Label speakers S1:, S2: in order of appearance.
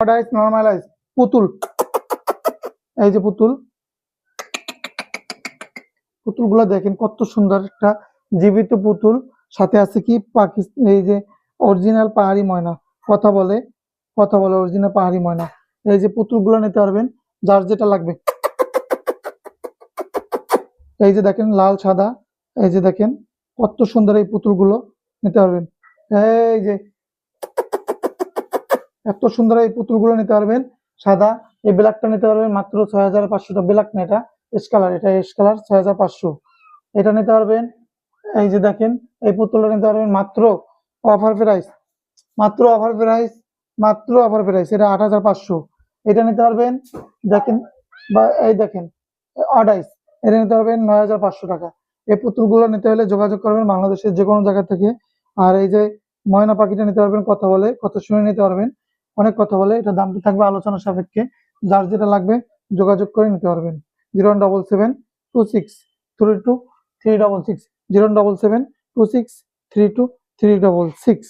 S1: আইস, normal আইস, পুতুল, এই যে পুতুল, পুতুলগুলো দেখেন কত সুন্দর একটা জীবিত পুতুল, সাথে আছে কি পাকিস্তান, এই যে অরিজিনাল পাহাড়ি ময়না, কথা বলে, কথা বলে অরিজিনাল পাহাড়ি ময়না। এই যে পুতুলগুলো নিতে পারবেন, যার যেটা লাগবে। এই যে দেখেন লাল সাদা, এই যে দেখেন কত সুন্দর এই পুতুলগুলো নিতে পারবেন। এই যে এত সুন্দর এই পুতুলগুলো নিতে পারবেন সাদা। এই ব্ল্যাকটা নিতে পারবেন মাত্র 6500 টাকা। ব্ল্যাক না, এটা এস কালার, এটা এস কালার 6500, এটা নিতে পারবেন। এই যে দেখেন এই পুতুলটা নিতে পারবেন মাত্র অফার প্রাইস, মাত্র অফার প্রাইস, মাত্র অফার প্রাইস, এটা 8500, এটা নিতে পারবেন। দেখেন বা এই দেখেন অডাইস, এটা নিতে পারবেন 9500 টাকা। এই পুতুলগুলো নিতে হলে যোগাযোগ করবেন বাংলাদেশের যে কোনো জায়গা থেকে। আর এই যে ময়না পাখিটা নিতে পারবেন, কথা বলে, কথা শুনে নিতে পারবেন, অনেক কথা বলে, এটা দামটা থাকবে আলোচনা সাপেক্ষে। যার যেটা লাগবে যোগাযোগ করে নিতে পারবেন। 077263236, 077263236।